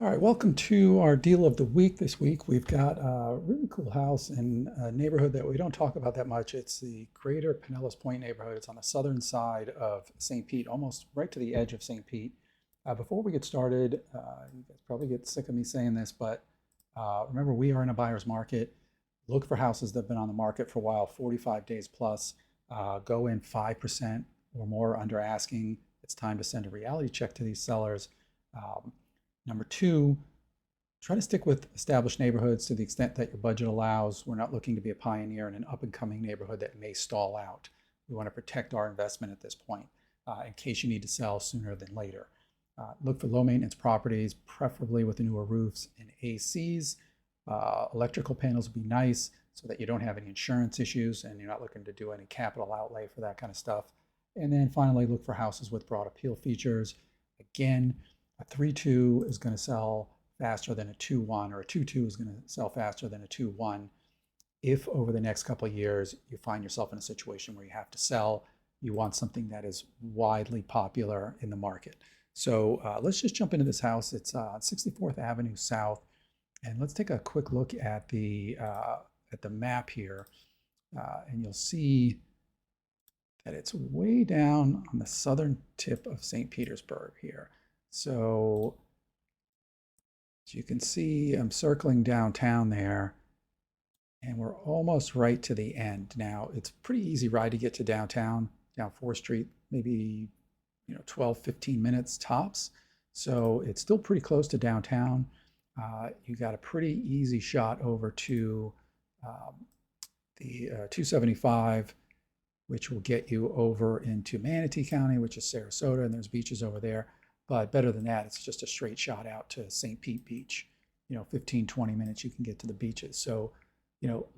All right, welcome to our deal of the week. This week we've got a really cool house in a neighborhood that we don't talk about that much. It's the greater Pinellas Point neighborhood. It's on the southern side of St. Pete, almost right to the edge of St. Pete. Before we get started, you guys probably get sick of me saying this, but remember we are in a buyer's market. Look for houses that have been on the market for a while, 45 days plus. Go in 5% or more under asking. It's time to send a reality check to these sellers. Number two, try to stick with established neighborhoods to the extent that your budget allows. We're not looking to be a pioneer in an up-and-coming neighborhood that may stall out. We want to protect our investment at this point in case you need to sell sooner than later. Look for low-maintenance properties, preferably with newer roofs and ACs. Electrical panels would be nice so that you don't have any insurance issues and you're not looking to do any capital outlay for that kind of stuff. And then finally, look for houses with broad appeal features. Again, a 3-2 is going to sell faster than a 2-1, or a 2-2 is going to sell faster than a 2-1. If over the next couple of years you find yourself in a situation where you have to sell, you want something that is widely popular in the market. So let's just jump into this house. It's on 64th Avenue South, and let's take a quick look at the map here, and you'll see that it's way down on the southern tip of St. Petersburg here. So as you can see, I'm circling downtown there, and we're almost right to the end. Now, it's a pretty easy ride to get to downtown, down 4th Street, maybe 12, 15 minutes tops. So it's still pretty close to downtown. You got a pretty easy shot over to the 275, which will get you over into Manatee County, which is Sarasota, and there's beaches over there. But better than that, it's just a straight shot out to St. Pete Beach. 15, 20 minutes, you can get to the beaches. So,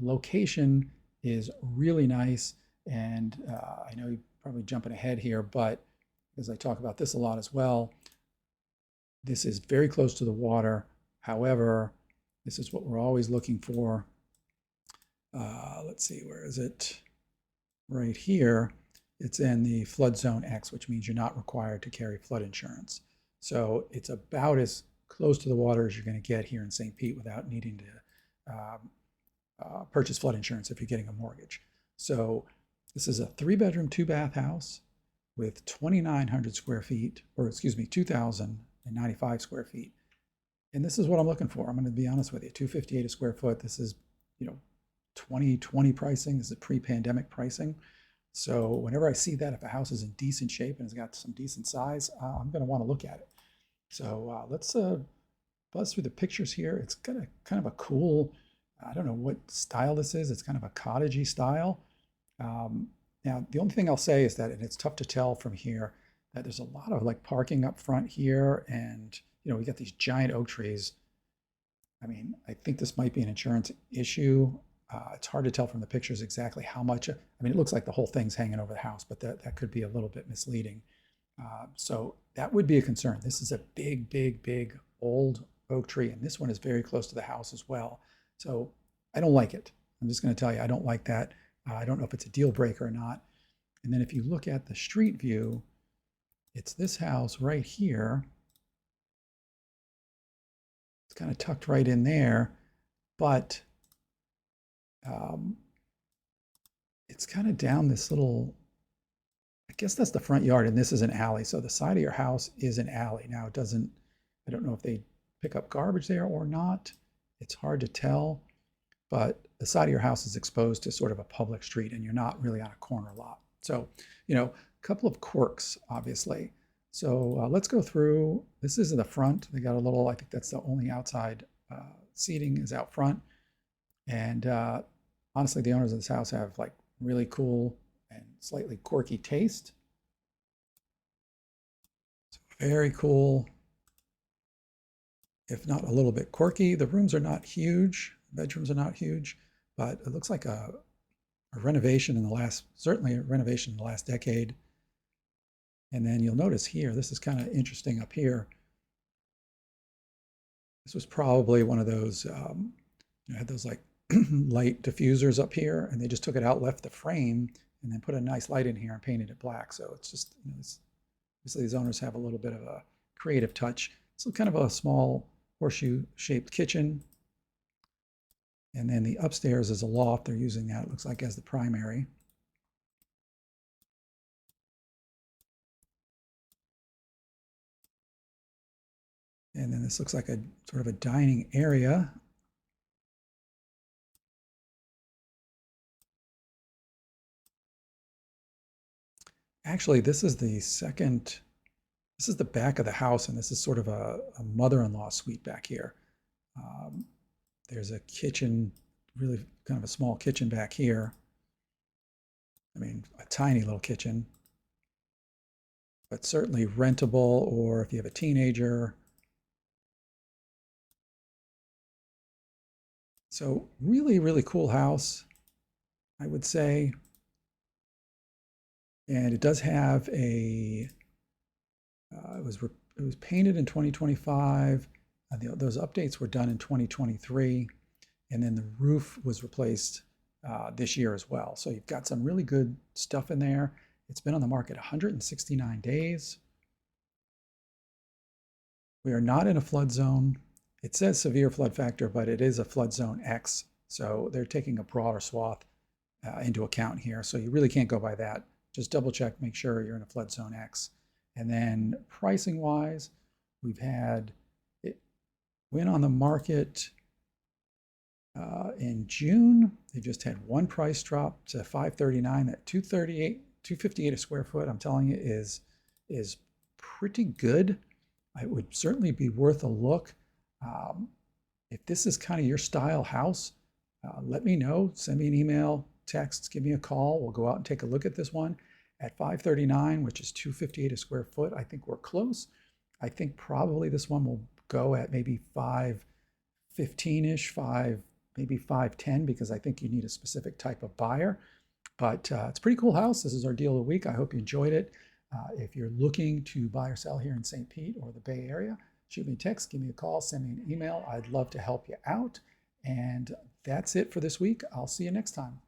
location is really nice. And I know you're probably jumping ahead here, but as I talk about this a lot as well, this is very close to the water. However, this is what we're always looking for. Let's see, where is it? Right here. It's in the flood zone X, which means you're not required to carry flood insurance. So it's about as close to the water as you're going to get here in St. Pete without needing to purchase flood insurance if you're getting a mortgage. So this is a 3-bedroom, 2-bath house with 2,900 square feet, or excuse me, 2,095 square feet. And this is what I'm looking for. I'm going to be honest with you, $258 a square foot. This is, 2020 pricing. This is pre-pandemic pricing. So whenever I see that, if a house is in decent shape and has got some decent size, I'm going to want to look at it. So let's buzz through the pictures here. It's got a kind of a cool, I don't know what style this is. It's kind of a cottagey style. Now, the only thing I'll say is that, and it's tough to tell from here, that there's a lot of like parking up front here, and we got these giant oak trees. I mean, I think this might be an insurance issue. It's hard to tell from the pictures exactly how much. I mean, it looks like the whole thing's hanging over the house, but that could be a little bit misleading. So that would be a concern. This is a big, big, big old oak tree, and this one is very close to the house as well. So I don't like it. I'm just going to tell you, I don't like that. I don't know if it's a deal breaker or not. And then if you look at the street view, it's this house right here. It's kind of tucked right in there, but it's kind of down this little, I guess that's the front yard, and this is an alley. So the side of your house is an alley. Now I don't know if they pick up garbage there or not. It's hard to tell, but the side of your house is exposed to sort of a public street, and you're not really on a corner lot. So, a couple of quirks, obviously. So let's go through. This is in the front. They got a little, I think that's the only outside seating is out front. And honestly, the owners of this house have like really cool and slightly quirky taste. So very cool, if not a little bit quirky. The rooms are not huge. Bedrooms are not huge, but it looks like a renovation in the last, certainly a renovation in the last decade. And then you'll notice here, this is kind of interesting up here. This was probably one of those, had those like light diffusers up here, and they just took it out, left the frame, and then put a nice light in here and painted it black. So it's just, obviously these owners have a little bit of a creative touch. So kind of a small horseshoe-shaped kitchen. And then the upstairs is a loft. They're using that, it looks like, as the primary. And then this looks like a sort of a dining area. Actually, this is the back of the house, and this is sort of a mother-in-law suite back here. Um, there's a kitchen, really kind of a small kitchen back here. I mean, a tiny little kitchen, but certainly rentable, or if you have a teenager. So really, really cool house, I would say. And it does have a, it was painted in 2025. Those updates were done in 2023. And then the roof was replaced this year as well. So you've got some really good stuff in there. It's been on the market 169 days. We are not in a flood zone. It says severe flood factor, but it is a flood zone X. So they're taking a broader swath into account here. So you really can't go by that. Just double check, make sure you're in a flood zone X. And then pricing wise, we've had, it went on the market in June. They just had one price drop to $539. That $258 a square foot, I'm telling you, is pretty good. It would certainly be worth a look. If this is kind of your style house, let me know. Send me an email, text, give me a call. We'll go out and take a look at this one at $539, which is $258 a square foot. I think we're close. I think probably this one will go at maybe $515-ish, maybe $510, because I think you need a specific type of buyer. But it's a pretty cool house. This is our deal of the week. I hope you enjoyed it. If you're looking to buy or sell here in St. Pete or the Bay Area, shoot me a text, give me a call, send me an email. I'd love to help you out. And that's it for this week. I'll see you next time.